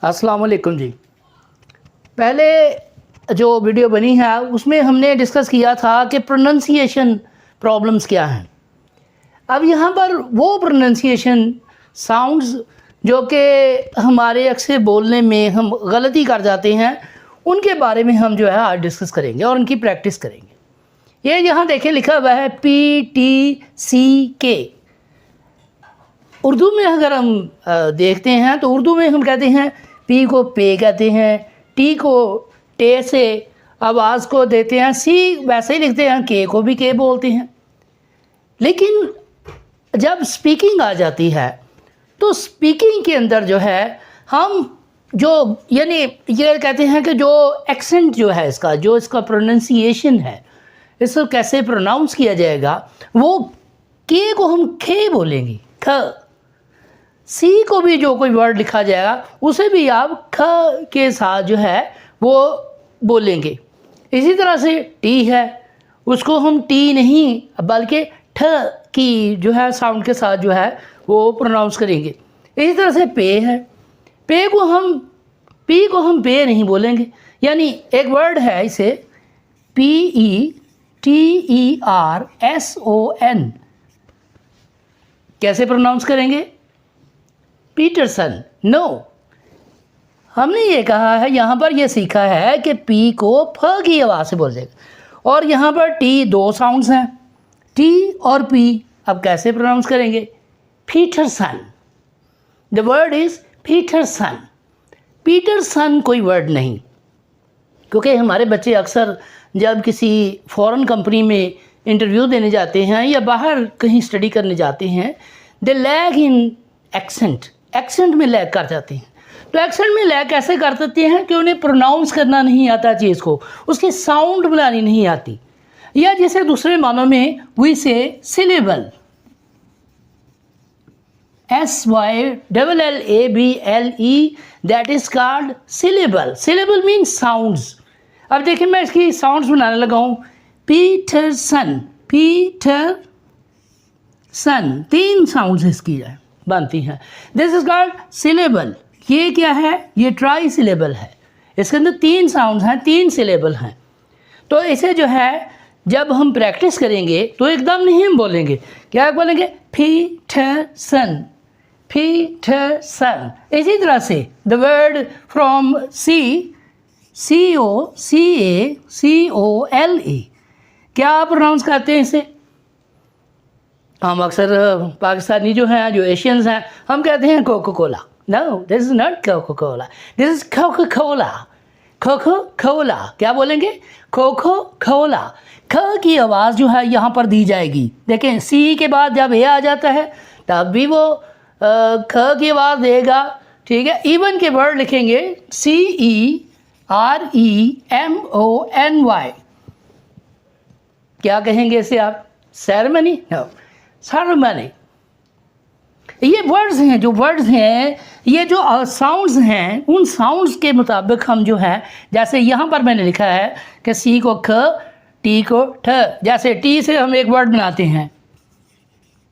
अस्सलाम वालेकुम जी। पहले जो वीडियो बनी है उसमें हमने डिस्कस किया था कि प्रोनंसिएशन प्रॉब्लम्स क्या हैं। अब यहाँ पर वो प्रोनंसिएशन साउंड्स जो कि हमारे अक्सर बोलने में हम गलती कर जाते हैं, उनके बारे में हम जो है आज डिस्कस करेंगे और उनकी प्रैक्टिस करेंगे। ये यहाँ देखें लिखा हुआ है PTCK। उर्दू में अगर हम देखते हैं तो उर्दू में हम कहते हैं पी को पे कहते हैं, टी को टे से आवाज़ को देते हैं, सी वैसे ही लिखते हैं, के को भी के बोलते हैं। लेकिन जब स्पीकिंग आ जाती है तो स्पीकिंग के अंदर जो है हम जो यानी ये कहते हैं कि जो एक्सेंट जो है इसका, जो इसका प्रोनंसिएशन है, इसको कैसे प्रोनाउंस किया जाएगा, वो के को हम खे बोलेंगे, ख। सी को भी जो कोई वर्ड लिखा जाएगा उसे भी आप ख के साथ जो है वो बोलेंगे। इसी तरह से टी है, उसको हम टी नहीं बल्कि ठ की जो है साउंड के साथ जो है वो प्रोनाउंस करेंगे। इसी तरह से पे है, पे को हम पी को हम पे नहीं बोलेंगे। यानी एक वर्ड है इसे PETERSON कैसे प्रोनाउंस करेंगे? पीटरसन। नो, हमने ये कहा है, यहाँ पर ये सीखा है कि पी को फ की आवाज़ से बोल जाएगा। और यहाँ पर टी दो साउंड्स हैं, टी और पी। अब कैसे प्रोनाउंस करेंगे? Peterson. The word is Peterson. Peterson कोई वर्ड नहीं, क्योंकि हमारे बच्चे अक्सर जब किसी फॉरेन कंपनी में इंटरव्यू देने जाते हैं या बाहर कहीं स्टडी करने जाते हैं, दे लैग इन एक्सेंट में लैग कर जाते हैं। तो एक्सेंट में लैग कैसे कर सकते हैं कि उन्हें प्रोनाउंस करना नहीं आता चीज़ को, उसकी साउंड बनानी नहीं आती। या जैसे दूसरे मानों में वी से syllable, SYLLABLE, that is called syllable. Syllable mean sounds. अब देखिए मैं इसकी साउंड्स बनाने लगा हूँ। पीटरसन, पीटरसन, तीन साउंड्स इसकी बनती हैं। This is called syllable. ये क्या है? ये ट्राई सिलेबल है। इसके अंदर तीन साउंड्स हैं, तीन सिलेबल हैं। तो इसे जो है जब हम प्रैक्टिस करेंगे तो एकदम नहीं हम बोलेंगे। क्या बोलेंगे? Peterson, Peterson. इसी तरह से द वर्ड फ्रॉम COCACOLE, क्या आप प्रोनाउंस करते हैं इसे? हम अक्सर पाकिस्तानी जो हैं, जो एशियंस हैं, हम कहते हैं Coca Cola. No, this is not Coca Cola, this is Coca Cola. Coca Cola क्या बोलेंगे? Coca Cola. ख की आवाज़ जो है यहाँ पर दी जाएगी। देखें सी के बाद जब ए आ जाता है तब भी वो ख की आवाज़ देगा। ठीक है, इवन के वर्ड लिखेंगे CEREMONY, क्या कहेंगे इसे आप? सेरेमनी? No, ceremony. ये वर्ड्स हैं, जो वर्ड्स हैं, ये जो साउंड्स हैं, उन साउंड्स के मुताबिक हम जो है, जैसे यहाँ पर मैंने लिखा है कि सी को ख, टी को ठ। जैसे टी से हम एक वर्ड बनाते हैं।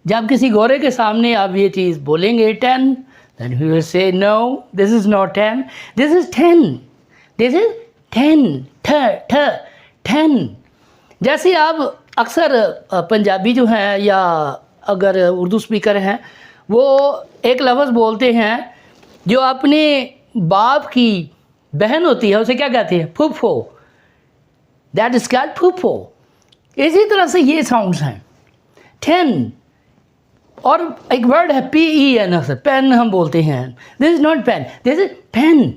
जब किसी गोरे के सामने आप ये चीज़ बोलेंगे 10, then he will say no, this is not 10, this is 10, this is 10, ठ ठ 10। जैसे आप अक्सर पंजाबी जो हैं या अगर उर्दू स्पीकर हैं, वो एक लफ्ज़ बोलते हैं जो अपने बाप की बहन होती है उसे क्या कहते हैं? फूफो। दैट इज कॉल्ड फूफो। इसी तरह से ये साउंड्स हैं 10। और एक वर्ड है PEN, पेन हम बोलते हैं। This is not pen, this is pen.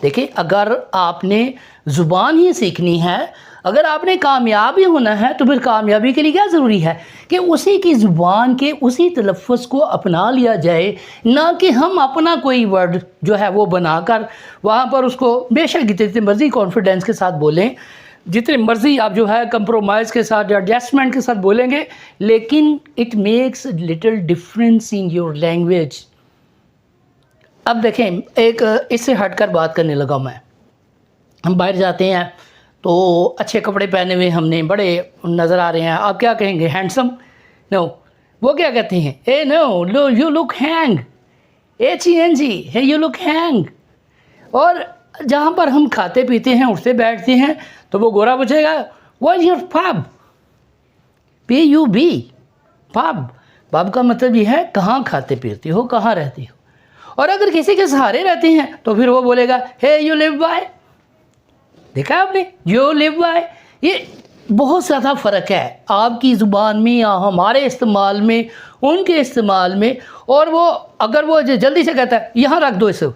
देखिए, अगर आपने ज़ुबान ही सीखनी है, अगर आपने कामयाब ही होना है, तो फिर कामयाबी के लिए क्या ज़रूरी है कि उसी की ज़ुबान के उसी तलफ़्फ़ुज़ को अपना लिया जाए, ना कि हम अपना कोई वर्ड जो है वो बनाकर वहाँ पर उसको बेशक जितने मर्ज़ी कॉन्फिडेंस के साथ बोलें, जितने मर्ज़ी आप जो है कंप्रोमाइज़ के साथ या एडजस्टमेंट के साथ बोलेंगे, लेकिन it makes little difference in your language. अब देखें, एक इससे हटकर बात करने लगा मैं। हम बाहर जाते हैं तो अच्छे कपड़े पहने हुए हमने बड़े नज़र आ रहे हैं, आप क्या कहेंगे? हैंडसम? नो, वो क्या कहते हैं? ए नो, लो you look hang, HENG, hey you look hang, और जहाँ पर हम खाते पीते हैं, उठते बैठते हैं, तो वो गोरा पूछेगा what is your pub, PUB, pub. Pub का मतलब ये है कहाँ खाते पीते हो, कहाँ रहते हो। और अगर किसी के सहारे रहते हैं तो फिर वो बोलेगा हे यू लिव बाय। देखा आपने, यू लिव बाय। ये बहुत ज़्यादा फ़र्क है आपकी ज़ुबान में या हमारे इस्तेमाल में, उनके इस्तेमाल में। और वो अगर वो जल्दी से कहता है यहाँ रख दो इसे,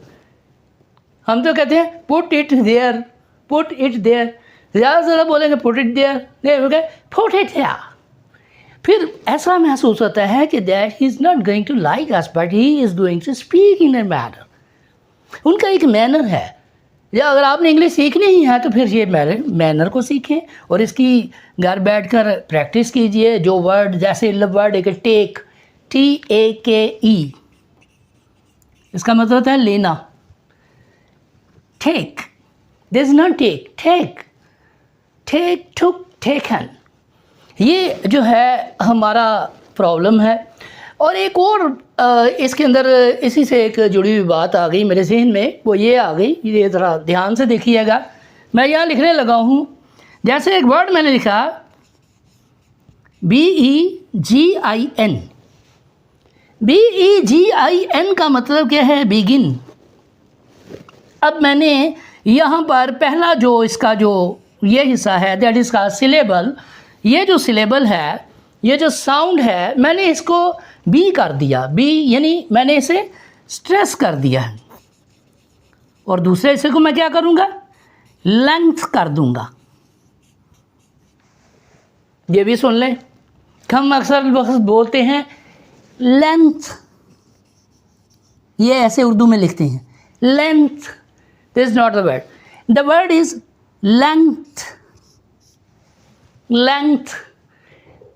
हम तो कहते हैं put it there, put it there. ज़्यादा से ज़्यादा बोलेंगे पुट इट देयर, नहीं पुट इट देयर। फिर ऐसा महसूस होता है कि that he is not going to like us but he is going to speak in a manner. उनका एक मैनर है, या अगर आपने इंग्लिश सीखनी ही है तो फिर ये मैनर को सीखें और इसकी घर बैठकर प्रैक्टिस कीजिए। जो वर्ड, जैसे वर्ड एक टेक, TAKE, इसका मतलब होता है लेना। Take, this not take, take, take, took, taken. ये जो है हमारा प्रॉब्लम है। और एक और इसके अंदर इसी से एक जुड़ी हुई बात आ गई मेरे जहन में, वो ये आ गई, ये ज़रा ध्यान से देखिएगा। मैं यहाँ लिखने लगा हूँ, जैसे एक वर्ड मैंने लिखा BEGIN। BEGIN का मतलब क्या है, बिगिन। अब मैंने यहाँ पर पहला जो इसका जो ये हिस्सा है, दैट इज़ का सिलेबल, ये जो सिलेबल है, ये जो साउंड है, मैंने इसको बी कर दिया। बी यानी मैंने इसे स्ट्रेस कर दिया है। और दूसरे हिस्से को मैं क्या करूँगा, लेंथ कर दूँगा। ये भी सुन लें, हम अक्सर बोलते हैं लेंथ, ये ऐसे उर्दू में लिखते हैं length. This is not the word, the word is length. Length,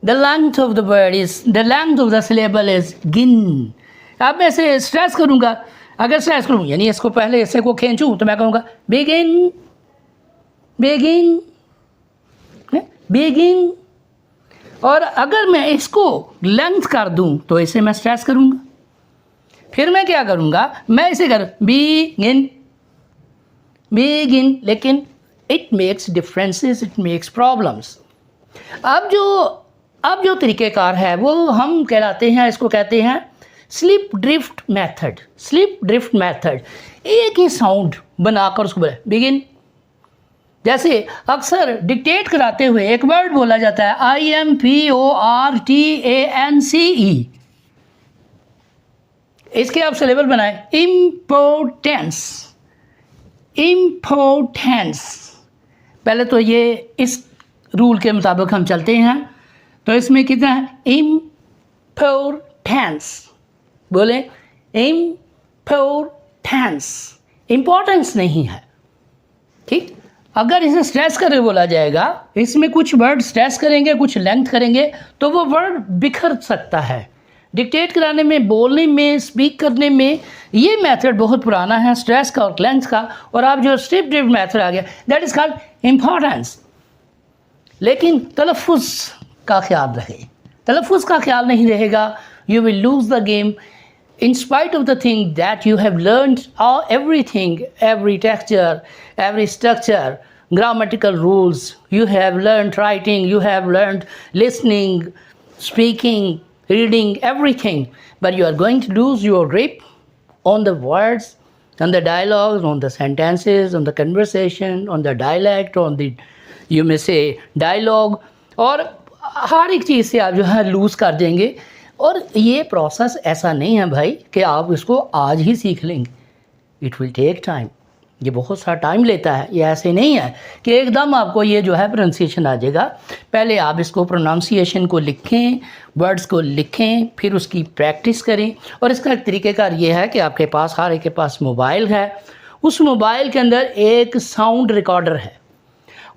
the length of the word is, the length of the syllable is gin। अब मैं इसे स्ट्रेस करूँगा, अगर स्ट्रेस करूँ यानी इसको पहले हिस्से को खींचूँ तो मैं कहूँगा begin, begin, begin। और अगर मैं इसको लेंथ कर दूँ तो इसे मैं स्ट्रेस करूँगा। फिर मैं क्या करूँगा, मैं इसे कर begin, begin, लेकिन it makes differences, it makes problems। अब जो तरीक़ेकार है वो हम कहलाते हैं, इसको कहते हैं slip drift method. Slip drift method, एक ही साउंड बनाकर उसको बोले बिगिन। जैसे अक्सर डिक्टेट कराते हुए एक वर्ड बोला जाता है IMPORTANCE, इसके आप सिलेबल बनाएं इम्पोर्टेंस। इम्पोर्टेंस, पहले तो ये इस रूल के मुताबिक हम चलते हैं, तो इसमें कितना है इम्पोर्टेंस, बोले इम्पोर्टेंस, इम्पोर्टेंस नहीं है, ठीक। अगर इसे स्ट्रेस करके बोला जाएगा, इसमें कुछ वर्ड स्ट्रेस करेंगे, कुछ लेंथ करेंगे, तो वो वर्ड बिखर सकता है। डिक्टेट कराने में, बोलने में, स्पीक करने में ये मेथड बहुत पुराना है, स्ट्रेस का और लेंथ का। और आप जो स्लिप ड्रिफ्ट मेथड आ गया, दैट इज़ कॉल्ड इम्पोर्टेंस। लेकिन तलफ़ुज़ का ख्याल रहे, तलफ़ुज़ का ख्याल नहीं रहेगा, you will lose the game in spite of the thing that you have learned, everything, every texture, every structure, grammatical rules, you have learned writing, you have learned listening, speaking, reading, everything, but you are going to lose your grip on the words, on the dialogues, on the sentences, on the conversation, on the dialect, on the, you may say, dialogue, और हर एक चीज़ से आप जो है loose कर देंगे। और ये प्रोसेस ऐसा नहीं है भाई कि आप इसको आज ही सीख लेंगे, इट विल टेक टाइम, ये बहुत सा टाइम लेता है। ये ऐसे नहीं है कि एकदम आपको ये जो है प्रोनाउंसिएशन आ जाएगा। पहले आप इसको प्रोनाउंसिएशन को लिखें, वर्ड्स को लिखें, फिर उसकी प्रैक्टिस करें। और इसका तरीक़ेकार ये है कि आपके पास, हर एक के पास मोबाइल है, उस मोबाइल के अंदर एक साउंड रिकॉर्डर है।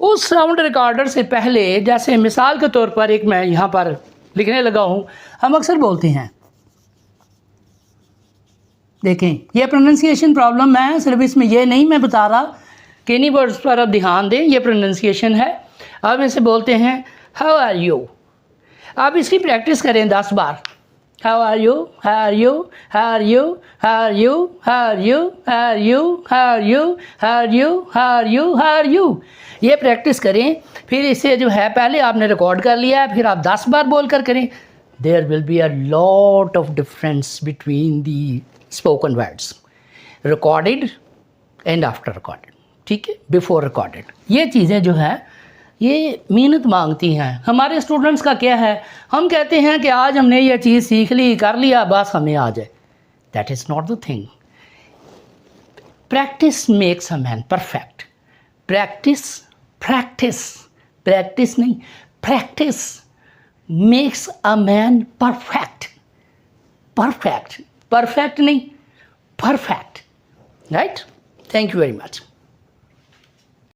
उस साउंड रिकॉर्डर से पहले, जैसे मिसाल के तौर पर एक मैं यहाँ पर लिखने लगा हूँ, हम अक्सर बोलते हैं, देखें ये प्रोनाउंसिएशन प्रॉब्लम है, सिर्फ इसमें ये नहीं मैं बता रहा कि इन्हीं वर्ड्स पर अब ध्यान दें, ये प्रोनाउंसिएशन है। अब इसे बोलते हैं हाउ आर यू। आप इसकी प्रैक्टिस करें 10 बार, How are you? How are you? How are you? How are you? How are you? How are you? How are you? How are you? How are you? How are you? ये practice करें, फिर इसे जो है पहले आपने record कर लिया है, फिर आप 10 बार बोल कर करें. There will be a lot of difference between the spoken words, recorded and after recorded. ठीक है, before recorded. ये चीज़ें जो है ये मेहनत मांगती हैं. हमारे स्टूडेंट्स का क्या है, हम कहते हैं कि आज हमने ये चीज़ सीख ली, कर लिया, बस हमें आ जाए. That is not the thing. Practice makes a man perfect. Practice नहीं, practice makes a man perfect. Perfect नहीं, perfect. Right? Thank you very much.